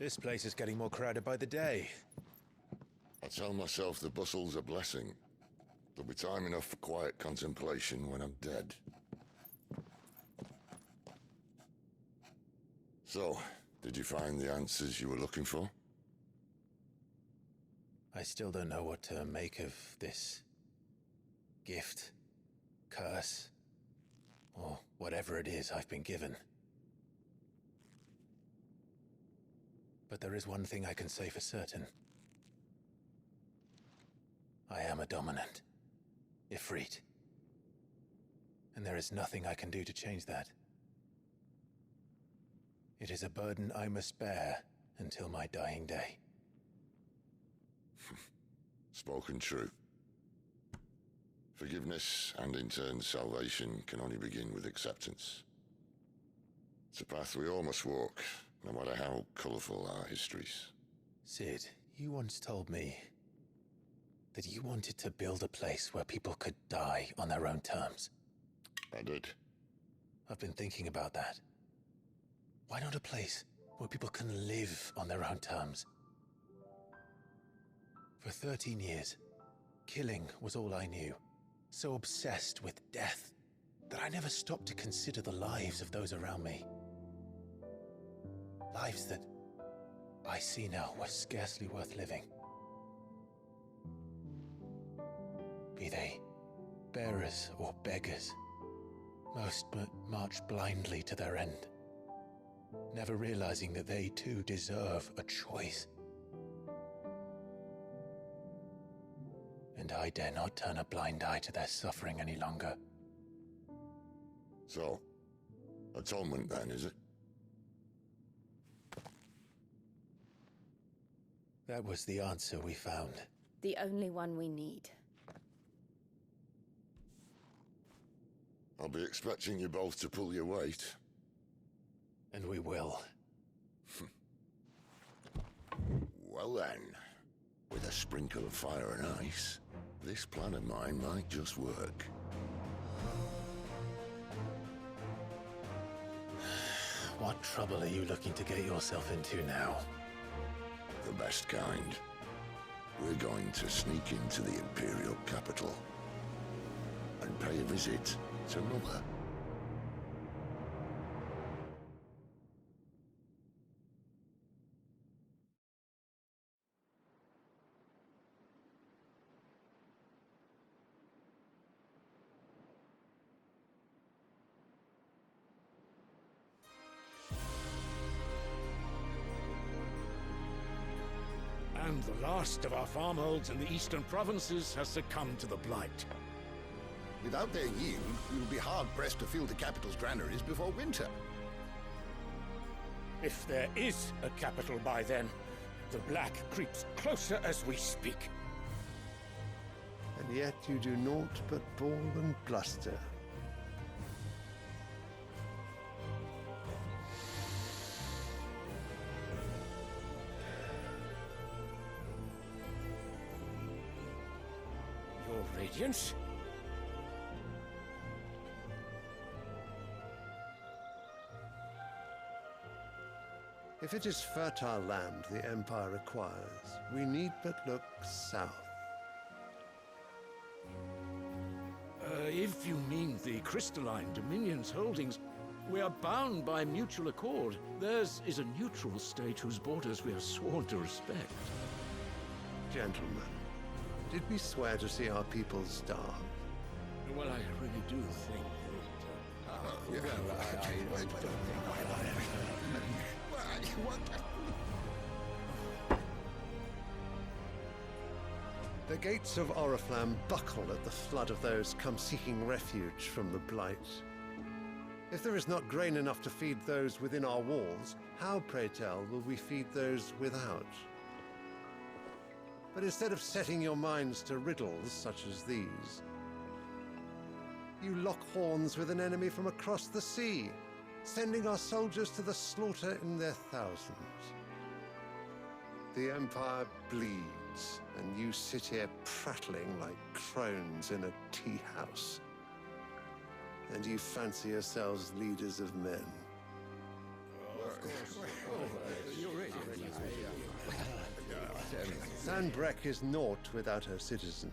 This place is getting more crowded by the day. I tell myself the bustle's a blessing. There'll be time enough for quiet contemplation when I'm dead. So, did you find the answers you were looking for? I still don't know what to make of this gift, curse, or whatever it is I've been given. But there is one thing I can say for certain. I am a dominant, Ifrit. And there is nothing I can do to change that. It is a burden I must bear until my dying day. Spoken true. Forgiveness, and in turn salvation, can only begin with acceptance. It's a path we all must walk, no matter how colourful our histories. Cid, you once told me that you wanted to build a place where people could die on their own terms. I did. I've been thinking about that. Why not a place where people can live on their own terms? For 13 years, killing was all I knew. So obsessed with death that I never stopped to consider the lives of those around me. Lives that I see now were scarcely worth living. Be they bearers or beggars, most march blindly to their end, never realizing that they too deserve a choice. And I dare not turn a blind eye to their suffering any longer. So, atonement then, is it? That was the answer we found. The only one we need. I'll be expecting you both to pull your weight. And we will. Well then, with a sprinkle of fire and ice, this plan of mine might just work. What trouble are you looking to get yourself into now? The best kind. We're going to sneak into the Imperial capital and pay a visit to Mother. And the last of our farmholds in the eastern provinces has succumbed to the blight. Without their yield, we will be hard-pressed to fill the capital's granaries before winter. If there is a capital by then, the black creeps closer as we speak. And yet you do naught but bawl and bluster. Your Radiance? If it is fertile land the Empire requires, we need but look south. If you mean the Crystalline Dominion's holdings, we are bound by mutual accord. Theirs is a neutral state whose borders we are sworn to respect. Gentlemen, did we swear to see our people starve? Well, I really do think The gates of Oriflamme buckle at the flood of those come seeking refuge from the Blight. If there is not grain enough to feed those within our walls, how, pray tell, will we feed those without? But instead of setting your minds to riddles such as these, you lock horns with an enemy from across the sea, sending our soldiers to the slaughter in their thousands. The Empire bleeds, and you sit here prattling like crones in a tea house. And you fancy yourselves leaders of men. Sanbreque is naught without her citizens.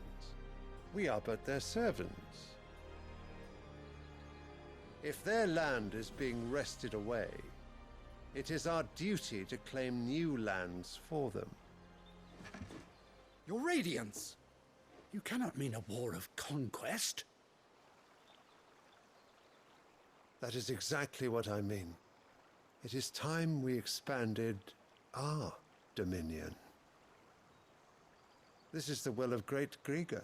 We are but their servants. If their land is being wrested away, it is our duty to claim new lands for them. Your Radiance! You cannot mean a war of conquest. That is exactly what I mean. It is time we expanded our dominion. This is the will of great Griga.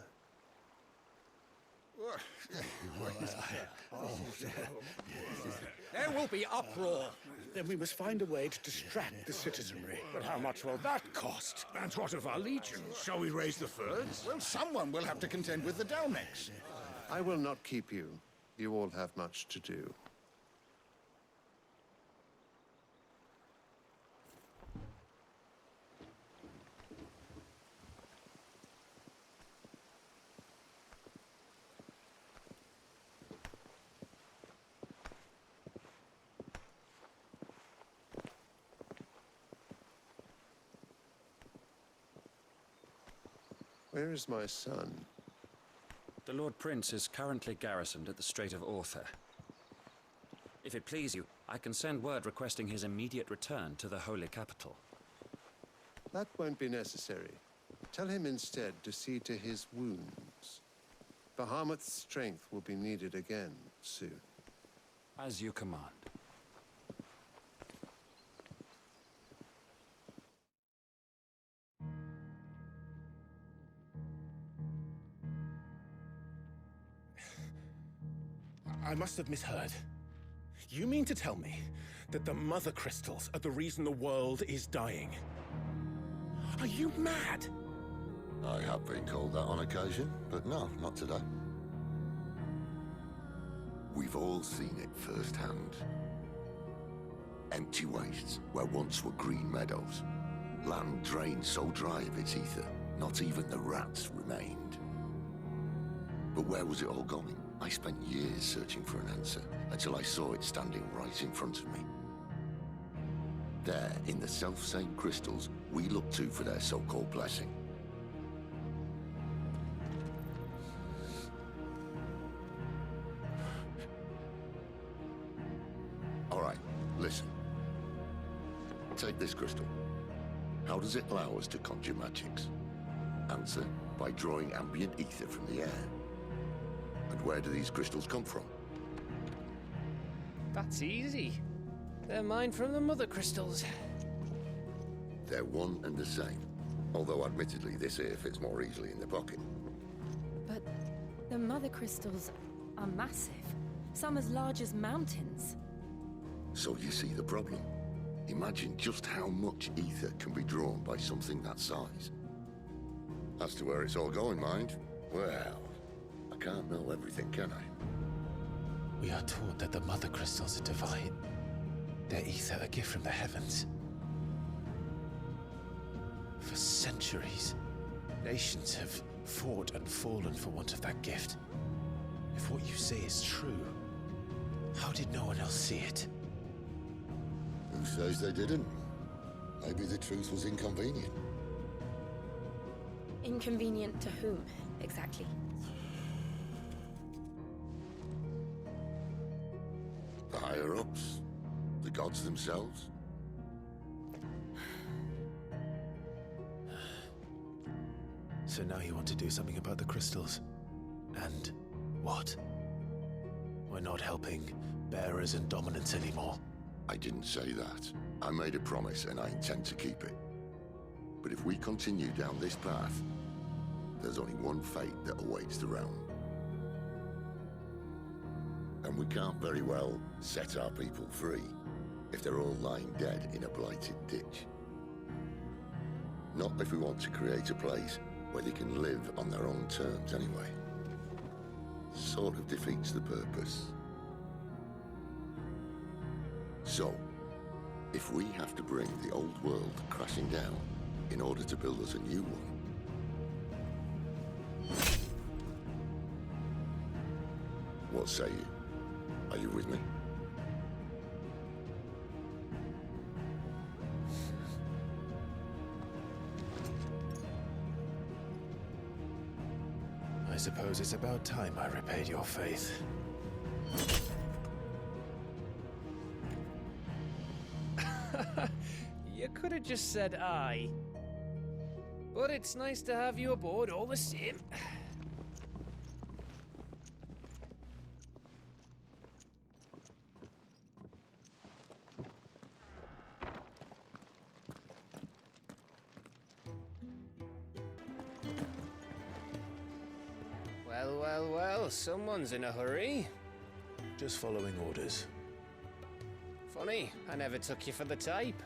There will be uproar. Then we must find a way to distract the citizenry. But how much will that cost? And what of our legions? Shall we raise the thirds? Well, someone will have to contend with the Dalmex. I will not keep you. You all have much to do. Where is my son? The Lord Prince is currently garrisoned at the Strait of Orther. If it please you, I can send word requesting his immediate return to the Holy Capital. That won't be necessary. Tell him instead to see to his wounds. Bahamut's strength will be needed again soon. As you command. I must have misheard. You mean to tell me that the Mother Crystals are the reason the world is dying? Are you mad? I have been called that on occasion, but no, not today. We've all seen it firsthand. Empty wastes where once were green meadows. Land drained so dry of its ether, not even the rats remained. But where was it all going? I spent years searching for an answer, until I saw it standing right in front of me. There, in the self-same crystals we look to for their so-called blessing. All right, listen. Take this crystal. How does it allow us to conjure magics? Answer, by drawing ambient ether from the air. And where do these crystals come from? That's easy. They're mine from the Mother Crystals. They're one and the same. Although admittedly this here fits more easily in the pocket. But the Mother Crystals are massive. Some as large as mountains. So you see the problem. Imagine just how much ether can be drawn by something that size. As to where it's all going, mind, well, I can't know everything, can I? We are taught that the Mother Crystals are divine. Their ether a gift from the heavens. For centuries, nations have fought and fallen for want of that gift. If what you say is true, how did no one else see it? Who says they didn't? Maybe the truth was inconvenient. Inconvenient to whom, exactly? The higher-ups? The gods themselves? So now you want to do something about the crystals? And what? We're not helping bearers and dominants anymore. I didn't say that. I made a promise and I intend to keep it. But if we continue down this path, there's only one fate that awaits the realm. And we can't very well set our people free if they're all lying dead in a blighted ditch. Not if we want to create a place where they can live on their own terms anyway. Sort of defeats the purpose. So, if we have to bring the old world crashing down in order to build us a new one, what say you? Are you with me? suppose it's about time I repaid your faith. You could have just said aye. But it's nice to have you aboard all the same. Well, well, well, someone's in a hurry. Just following orders. Funny, I never took you for the type.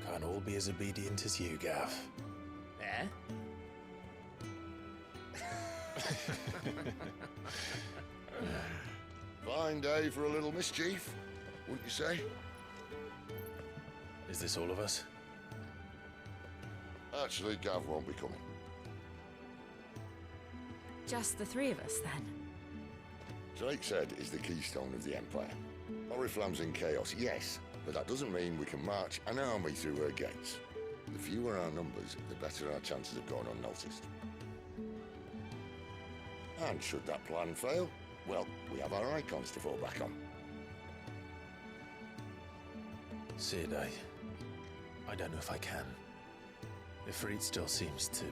Can't all be as obedient as you, Gav. Eh? Fine day for a little mischief, wouldn't you say? Is this all of us? Actually, Gav won't be coming. Just the three of us, then. Drakeshead is the keystone of the Empire. Oriflamme's in chaos, yes, but that doesn't mean we can march an army through her gates. The fewer our numbers, the better our chances of going unnoticed. And should that plan fail, well, we have our icons to fall back on. Sid, I don't know if I can. Ifrit still seems to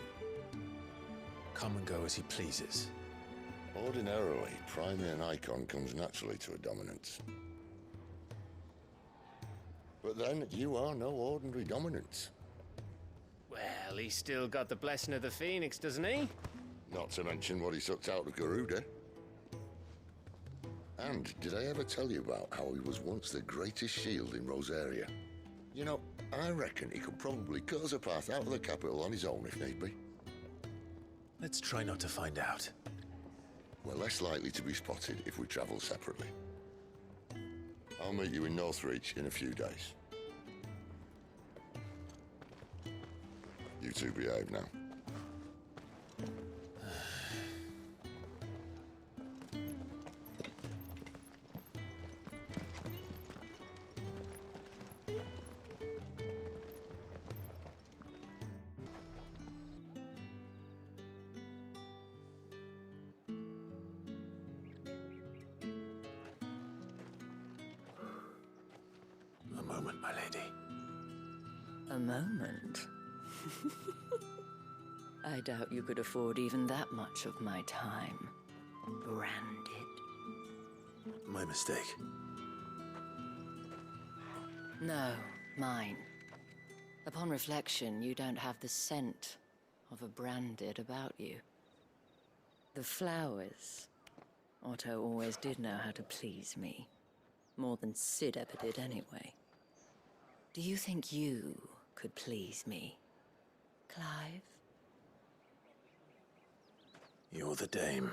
come and go as he pleases. Ordinarily, priming an icon comes naturally to a dominance. But then, you are no ordinary dominance. Well, he's still got the blessing of the Phoenix, doesn't he? Not to mention what he sucked out of Garuda. And did I ever tell you about how he was once the greatest shield in Rosaria? You know, I reckon he could probably cut us a path out of the capital on his own if need be. Let's try not to find out. We're less likely to be spotted if we travel separately. I'll meet you in Northreach in a few days. You two behave now. A moment, my lady. A moment? I doubt you could afford even that much of my time. Branded. My mistake. No, mine. Upon reflection, you don't have the scent of a branded about you. The flowers. Otto always did know how to please me. More than Sid ever did anyway. Do you think you could please me, Clive? You're the dame.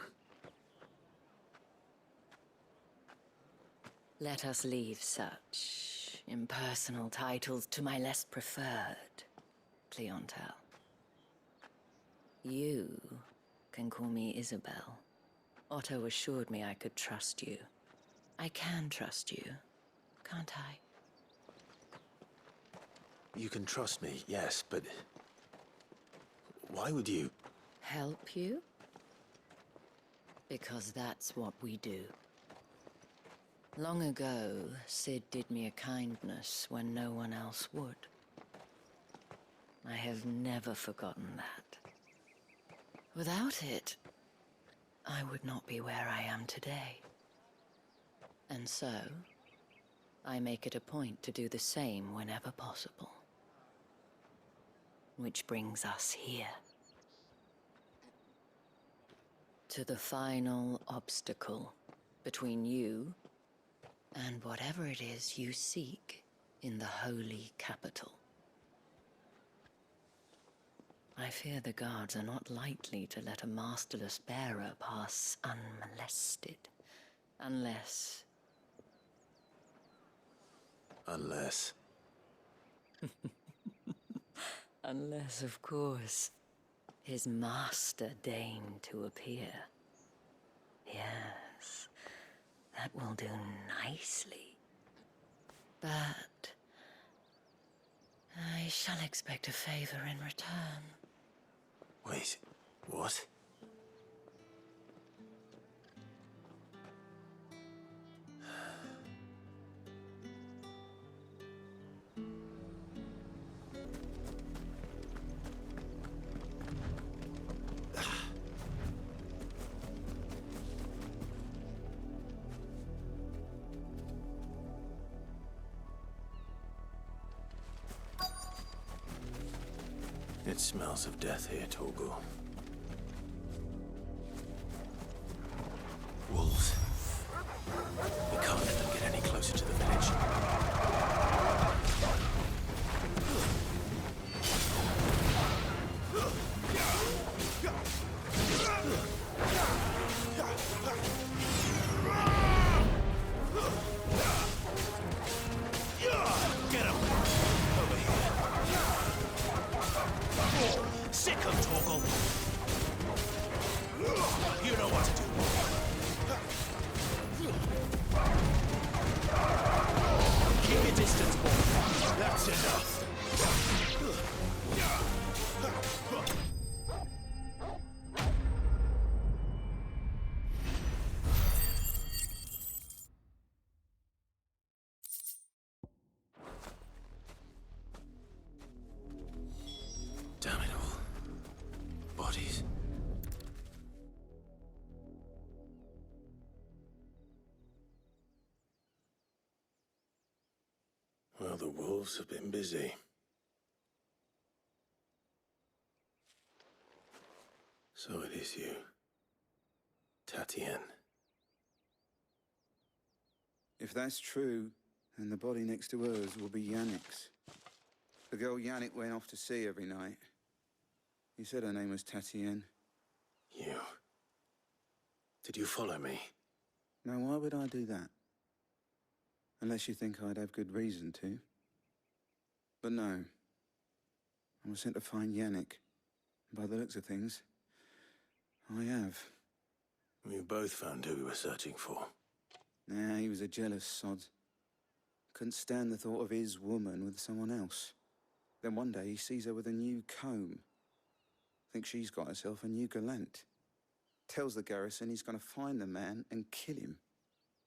Let us leave such impersonal titles to my less preferred, Cleontal. You can call me Isabel. Otto assured me I could trust you. I can trust you, can't I? You can trust me, yes, but why would you? Help you? Because that's what we do. Long ago, Sid did me a kindness when no one else would. I have never forgotten that. Without it, I would not be where I am today. And so, I make it a point to do the same whenever possible. Which brings us here. To the final obstacle between you and whatever it is you seek in the holy capital. I fear the guards are not likely to let a masterless bearer pass unmolested. Unless... Unless, of course, his master deigned to appear. Yes, that will do nicely. But I shall expect a favor in return. Wait, what? It smells of death here, Torgal. Wolves. We can't let them get any closer to the village. Get him! Over here. Sick him, Torgal! You know what to do. Keep your distance, boy. That's enough. Damn it all. Bodies. Well, the wolves have been busy. So it is you, Tatien. If that's true, then the body next to hers will be Yannick's. The girl Yannick went off to see every night. He said her name was Tatien. You. Did you follow me? Now, why would I do that? Unless you think I'd have good reason to. But no. I was sent to find Yannick. By the looks of things, I have. We both found who we were searching for. Nah, he was a jealous sod. Couldn't stand the thought of his woman with someone else. Then one day he sees her with a new comb. Thinks she's got herself a new gallant. Tells the garrison he's going to find the man and kill him.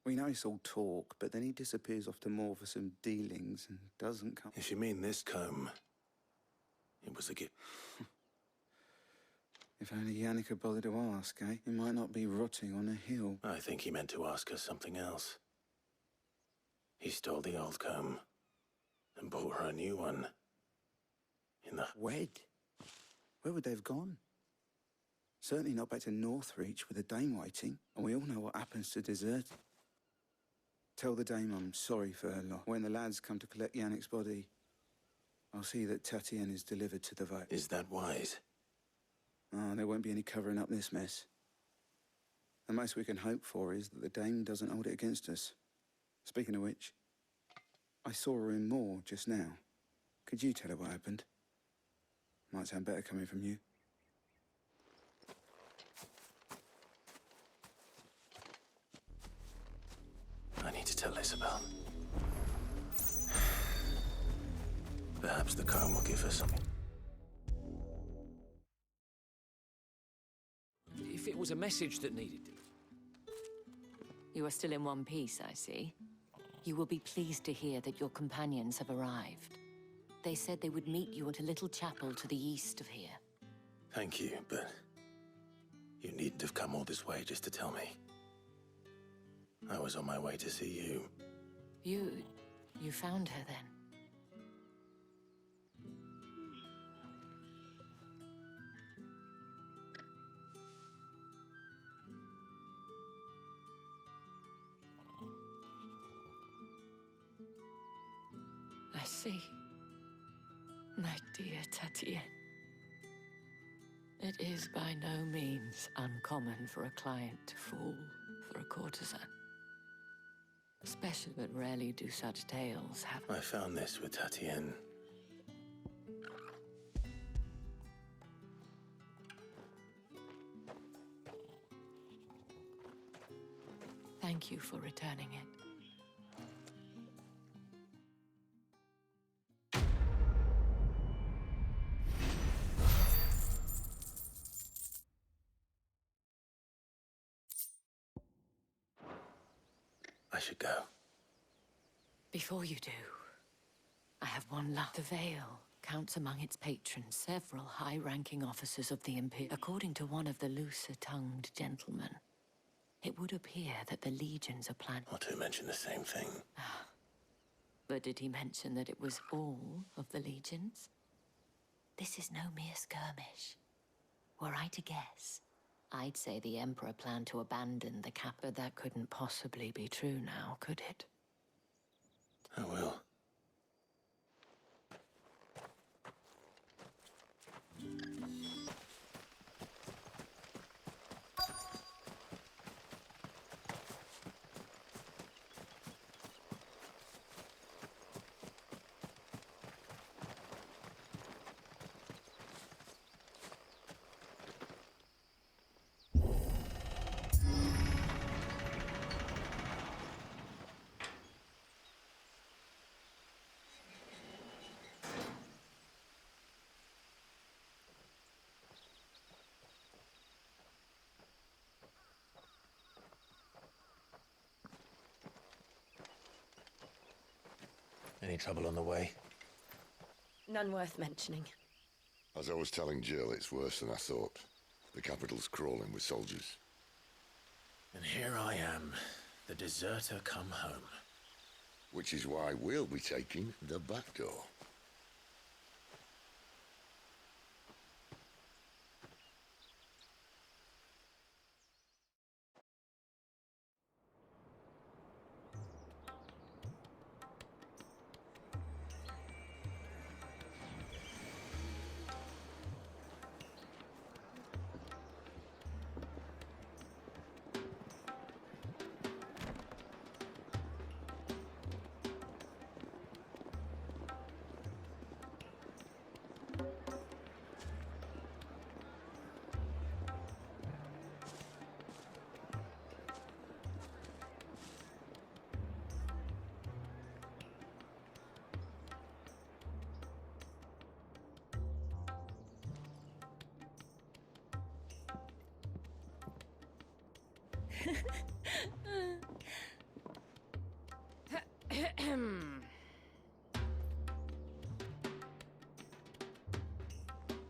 We know it's all talk, but then he disappears off to Moor for some dealings and doesn't come. If you mean this comb, it was a gift. If only Yannick had bothered to ask, eh? He might not be rotting on a hill. I think he meant to ask her something else. He stole the old comb and bought her a new one. In the... Wed? Where would they have gone? Certainly not back to Northreach with the dame waiting, and we all know what happens to desert. Tell the dame I'm sorry for her lot. When the lads come to collect Yannick's body, I'll see that Tatien is delivered to the vote. Is that wise? Oh, there won't be any covering up this mess. The most we can hope for is that the dame doesn't hold it against us. Speaking of which, I saw her in Moor just now. Could you tell her what happened? Might sound better coming from you. I need to tell Isabel. Perhaps the comb will give her something. If it was a message that needed... You are still in one piece, I see. You will be pleased to hear that your companions have arrived. They said they would meet you at a little chapel to the east of here. Thank you, but you needn't have come all this way just to tell me. I was on my way to see you. You found her then? I see. My dear Tatien. It is by no means uncommon for a client to fall for a courtesan. Especially, but rarely do such tales happen. I found this with Tatien. Thank you for returning it. I should go. Before you do, I have one last. The Vale counts among its patrons several high-ranking officers of the Imperium. According to one of the looser-tongued gentlemen, it would appear that the legions are planning... Or to mention the same thing. But did he mention that it was all of the legions? This is no mere skirmish. Were I to guess, I'd say the Emperor planned to abandon the cap, but that couldn't possibly be true now, could it? I will. Any trouble on the way? None worth mentioning. As I was telling Jill, it's worse than I thought. The capital's crawling with soldiers. And here I am, the deserter come home. Which is why we'll be taking the back door.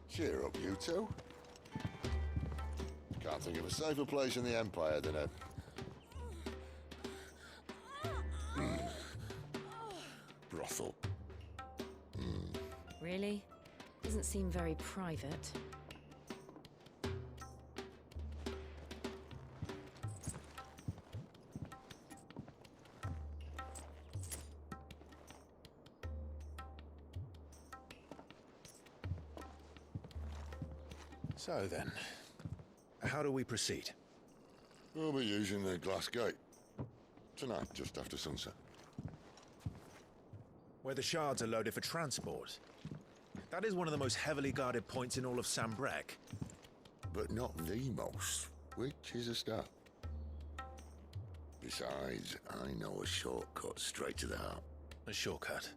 Cheer up, you two. Can't think of a safer place in the Empire than a... brothel. Really? Doesn't seem very private. So then, how do we proceed? We'll be using the glass gate. Tonight, just after sunset. Where the shards are loaded for transport. That is one of the most heavily guarded points in all of Sanbreque. But not the most, which is a start. Besides, I know a shortcut straight to the heart. A shortcut?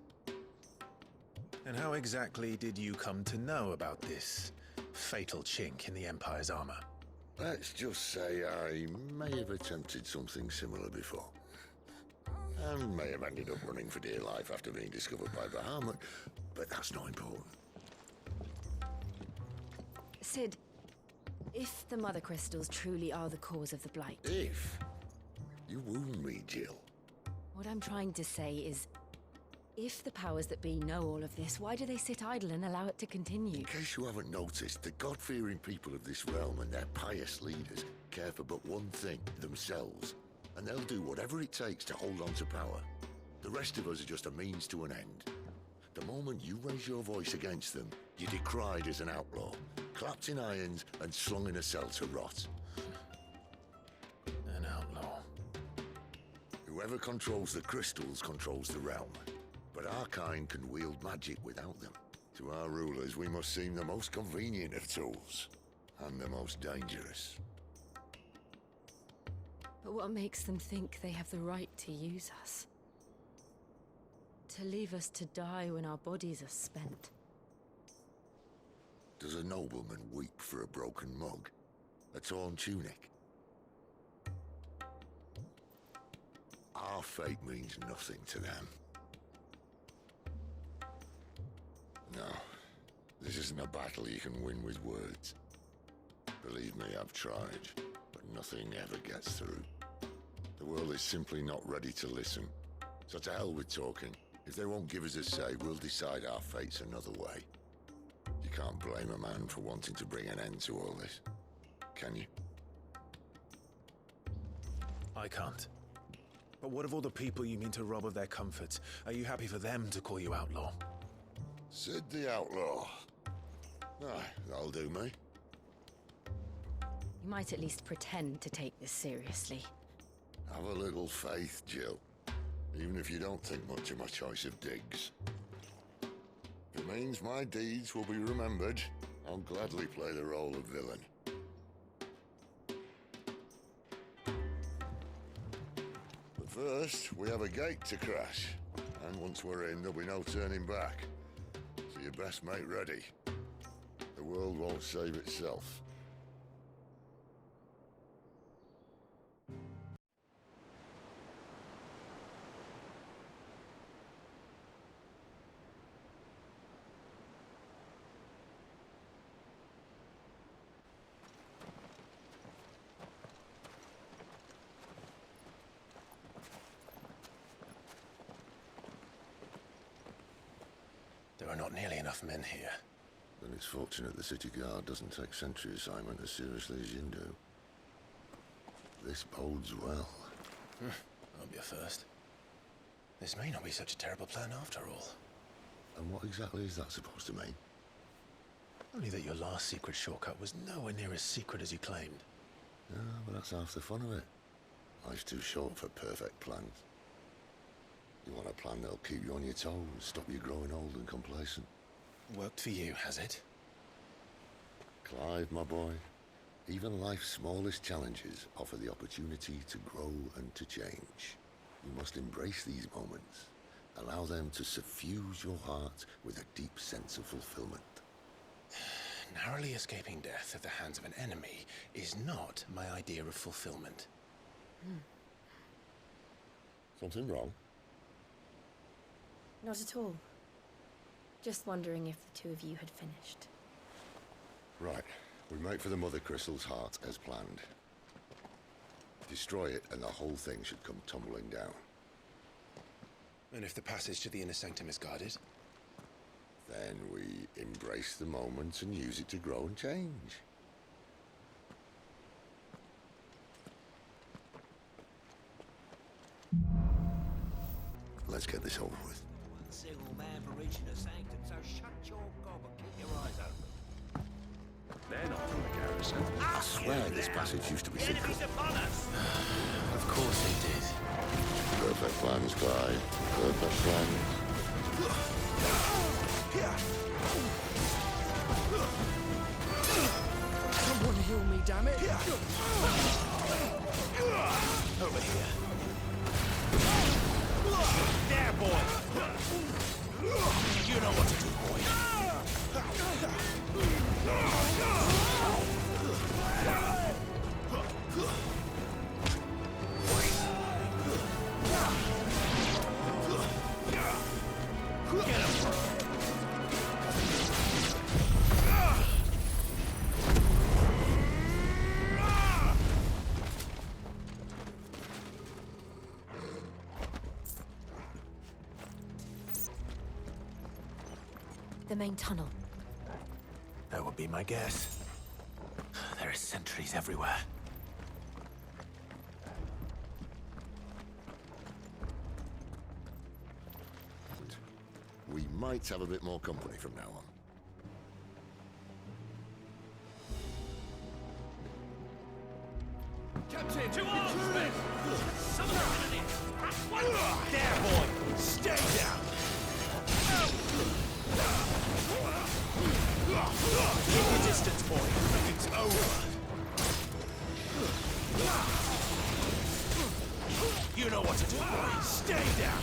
And how exactly did you come to know about this fatal chink in the Empire's armor? Let's just say I may have attempted something similar before. And may have ended up running for dear life after being discovered by Bahamut, but that's not important. Cid, if the Mother Crystals truly are the cause of the Blight... If? You wound me, Jill. What I'm trying to say is, if the powers that be know all of this, why do they sit idle and allow it to continue? In case you haven't noticed, the God-fearing people of this realm and their pious leaders care for but one thing, themselves. And they'll do whatever it takes to hold on to power. The rest of us are just a means to an end. The moment you raise your voice against them, you're decried as an outlaw, clapped in irons and slung in a cell to rot. An outlaw. Whoever controls the crystals controls the realm. But our kind can wield magic without them. To our rulers, we must seem the most convenient of tools, and the most dangerous. But what makes them think they have the right to use us? To leave us to die when our bodies are spent? Does a nobleman weep for a broken mug? A torn tunic? Our fate means nothing to them. No, this isn't a battle you can win with words. Believe me, I've tried, but nothing ever gets through. The world is simply not ready to listen. So to hell with talking. If they won't give us a say, we'll decide our fates another way. You can't blame a man for wanting to bring an end to all this. Can you? I can't. But what of all the people you mean to rob of their comforts? Are you happy for them to call you outlaw? Sid the Outlaw. Aye, that'll do me. You might at least pretend to take this seriously. Have a little faith, Jill. Even if you don't think much of my choice of digs. If it means my deeds will be remembered, I'll gladly play the role of villain. But first, we have a gate to crash. And once we're in, there'll be no turning back. So you best make ready. The world won't save itself. There are not nearly enough men here. Then it's fortunate the city guard doesn't take sentry assignment as seriously as you do. This bodes well. That'll be a first. This may not be such a terrible plan after all. And what exactly is that supposed to mean? Only that your last secret shortcut was nowhere near as secret as you claimed. Yeah, but that's half the fun of it. Life's too short for perfect plans. You want a plan that'll keep you on your toes, stop you growing old and complacent. Worked for you, has it? Clive, my boy, even life's smallest challenges offer the opportunity to grow and to change. You must embrace these moments. Allow them to suffuse your heart with a deep sense of fulfillment. Narrowly escaping death at the hands of an enemy is not my idea of fulfillment. Something wrong? Not at all. Just wondering if the two of you had finished. Right. We make for the Mother Crystal's heart as planned. Destroy it and the whole thing should come tumbling down. And if the passage to the inner sanctum is guarded? Then we embrace the moment and use it to grow and change. Let's get this over with. One single man for reaching the sanctum, so shut your gob and keep your eyes open. They're not from the garrison. I swear this passage used to be secret. Enemies upon us! Of course it did. Perfect plans, Clive. Perfect plans. Someone heal me, damn it! Over here. There, boy! You know what to do, boy. Get him! The main tunnel. That would be my guess. There are sentries everywhere. We might have a bit more company from now on. Captain! To arms, men! Some of the enemy! There, boy! Stay down! Keep the distance, boy! It's over! You know what to do, boy! Stay down!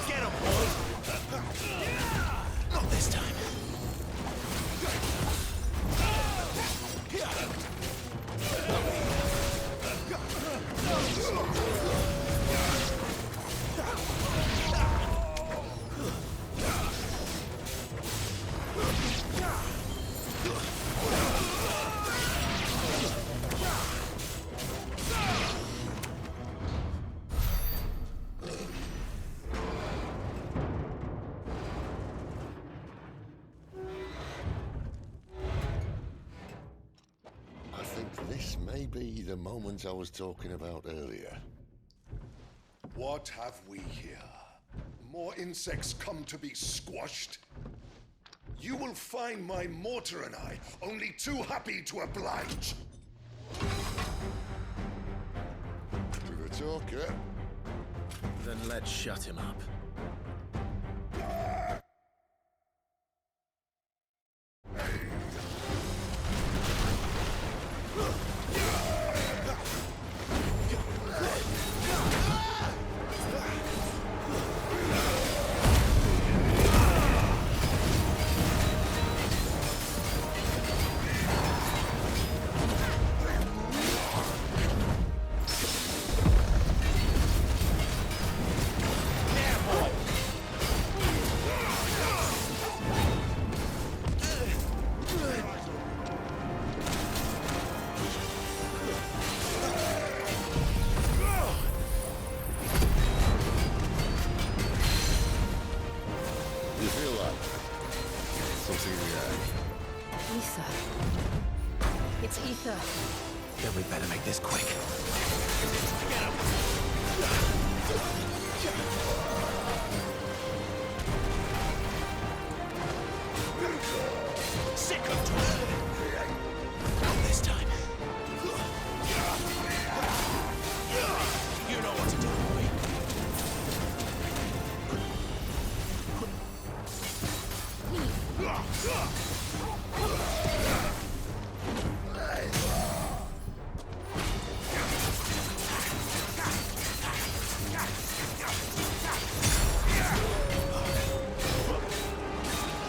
Get him, boy! Maybe the moment I was talking about earlier. What have we here? More insects come to be squashed? You will find my mortar and I only too happy to oblige. With a talker. Then let's shut him up. It's Ether. Then we better make this quick. Sick of twirling. Not this time. You know what to do, boy.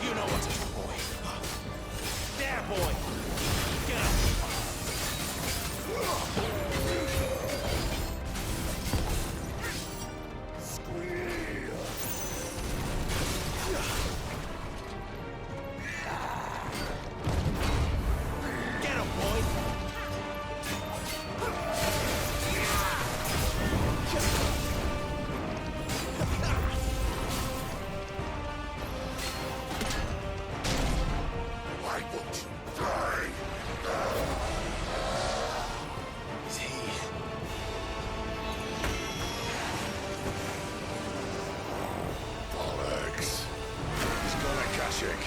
You know what to do, boy. There, boy. Get up. Get him, boy. Why won't you die? Is he? Bollocks. He's got a Kashyyyk.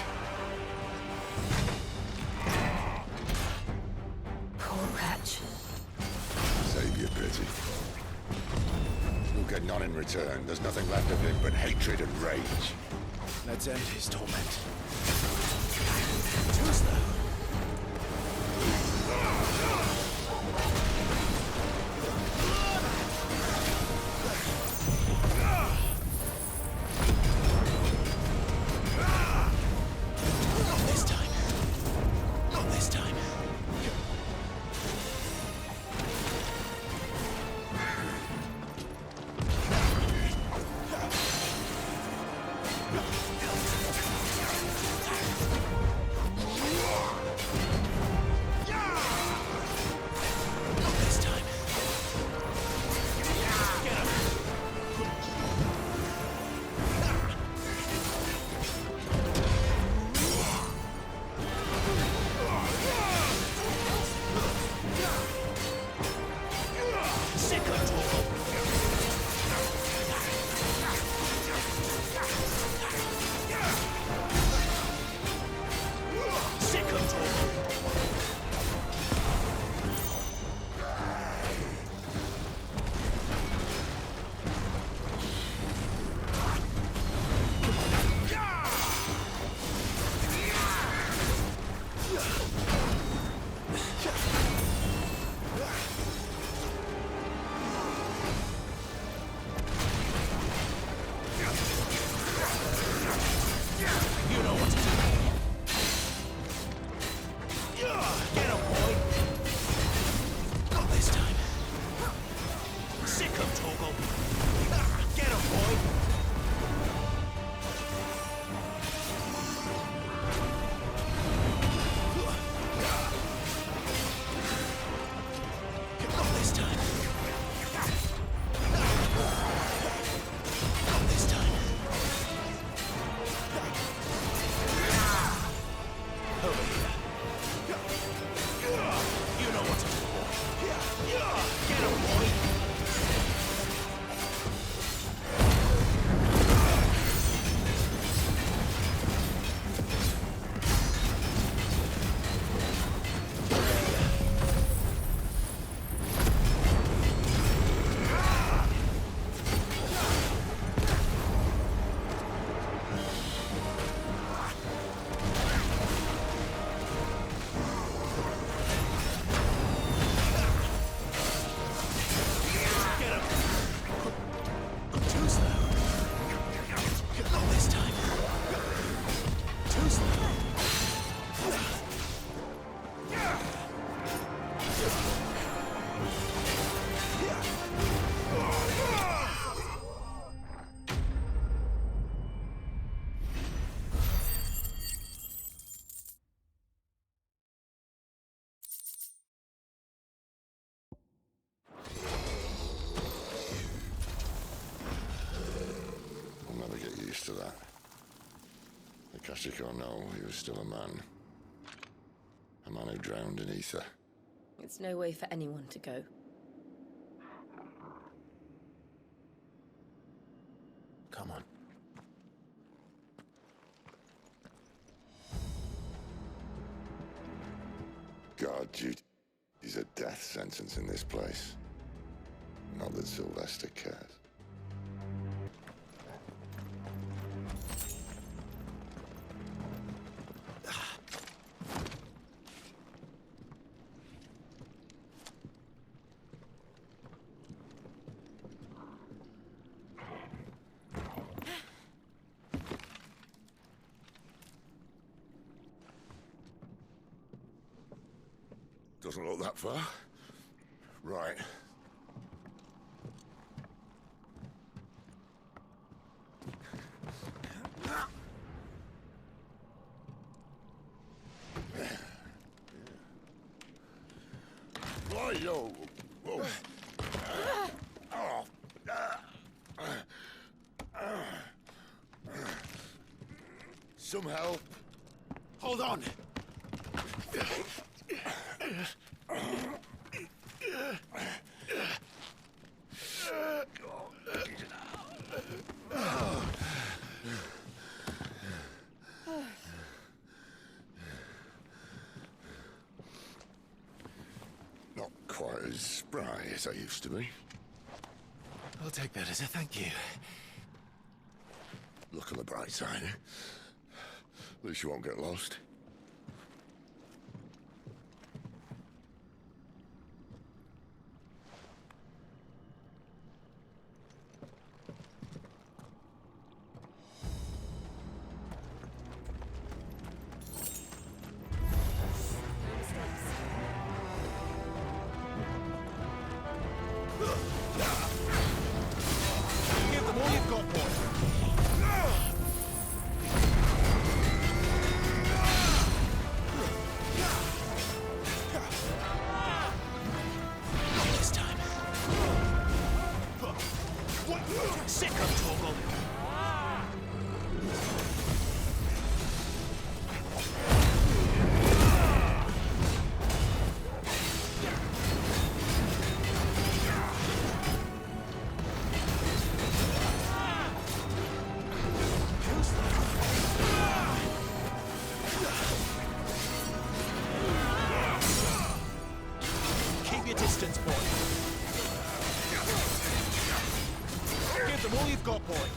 Poor wretch. Save your pity. You'll get none in return. There's nothing left of him but hatred and rage. Let's end his torment. Too slow. Not this time. Not this time. Tragic or no, he was still a man. A man who drowned in ether. It's no way for anyone to go. Come on. God, duty's a death sentence in this place. Not that Sylvester cares. Doesn't look that far. Right. Whoa, whoa. Some help. Hold on! Not quite as spry as I used to be. I'll take that as a thank you. Look on the bright side, eh? At least you won't get lost. Give them all you've got, boy! This time. Sick of Torgal! Keep your distance, boy. Give them all you've got, boy!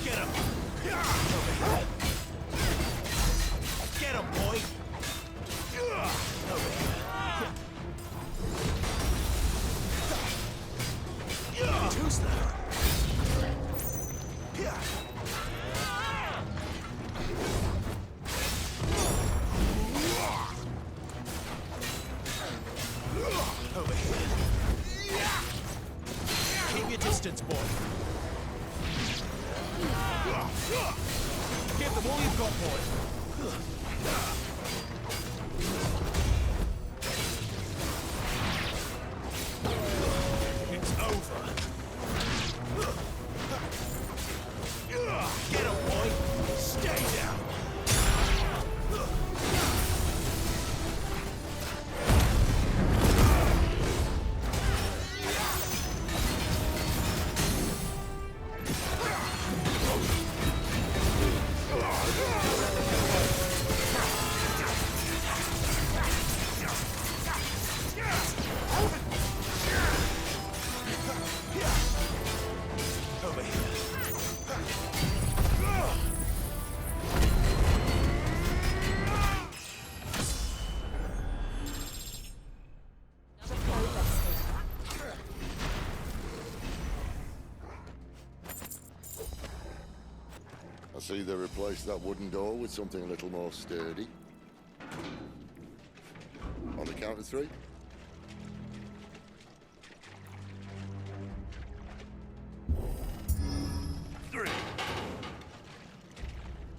Get him! Get him, boy! Who's there? Over here. Keep your distance, boy. Give them all you've got, boy. It's over. Get him, boy. Stay down. Over here. I see they replaced that wooden door with something a little more sturdy. On the count of three.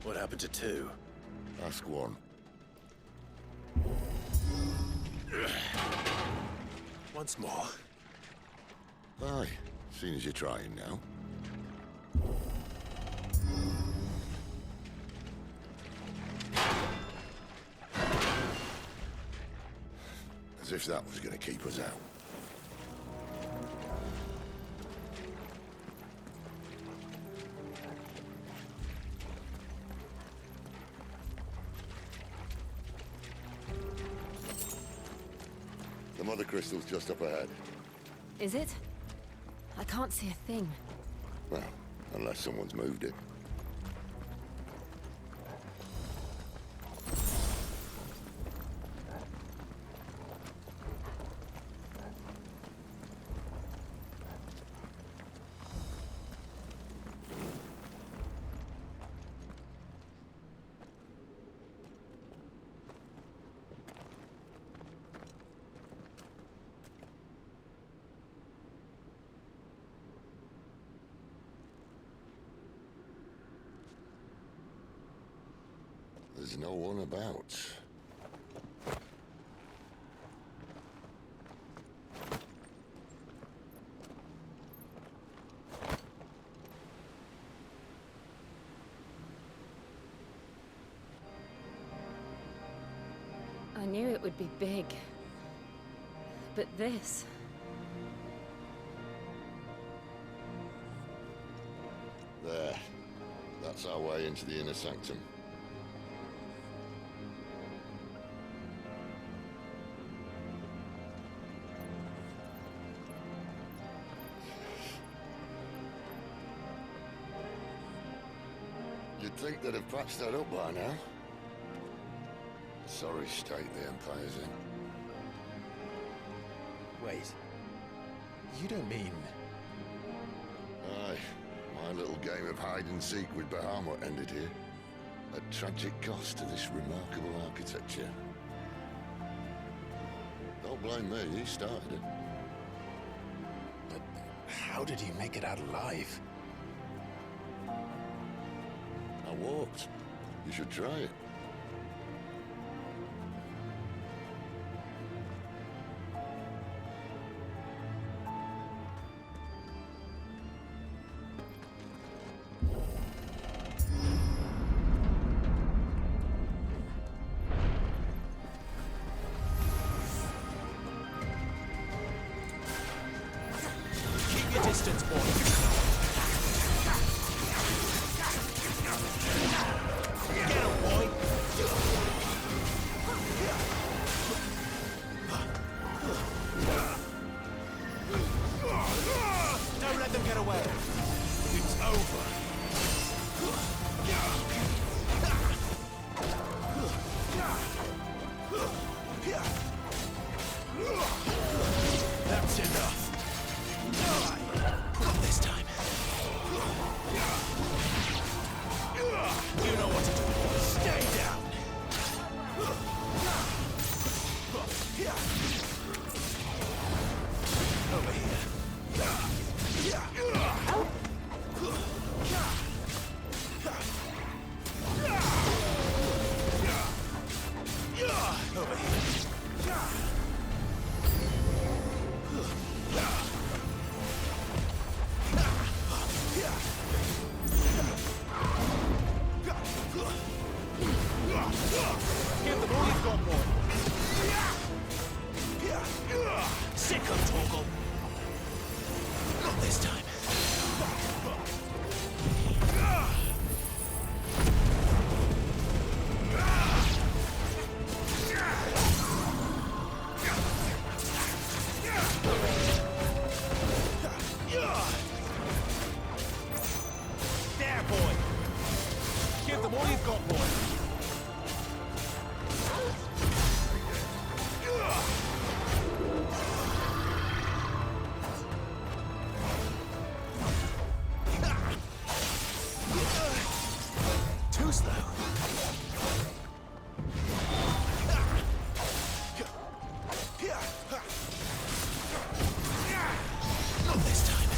What happened to two? Ask one. Once more. Aye, seeing as you're trying now. As if that was going to keep us out. The mother crystal's just up ahead. Is it? I can't see a thing. Well, unless someone's moved it. There's no one about. I knew it would be big. But this... There. That's our way into the inner sanctum. You'd think they'd have patched that up by now. Sorry state the Empire's in. Wait. You don't mean... Aye. My little game of hide-and-seek with Bahamut ended here. At tragic cost to this remarkable architecture. Don't blame me, he started it. But how did he make it out alive? I walked. You should try it. Keep your distance, boy. Don't let them get away. It's over. That's enough. Not this time. You know what to do. Stay down. Over here. Over here. Give them all you've got, boy. Sick of Torgal. Not this time. There, boy. Give them all you've got, boy. Too slow. Not this time.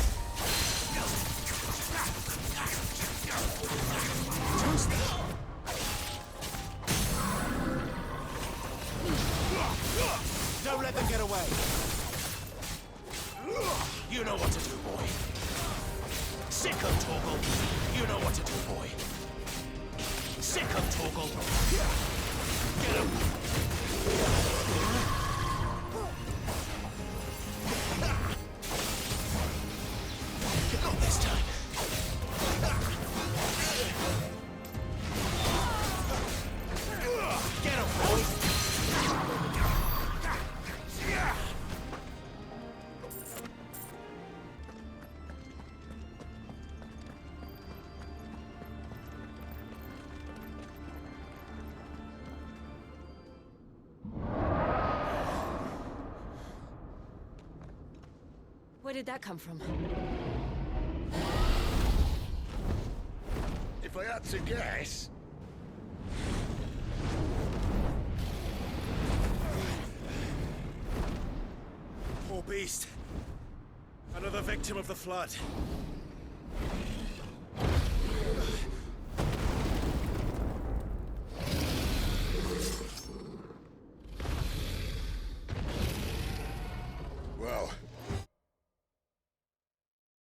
Too slow. Don't let them get away. You know what to do, boy. Sick of Torgal. You know what to do, boy. Sick of Torgal. Get him. Where did that come from? If I had to guess... Poor beast. Another victim of the flood.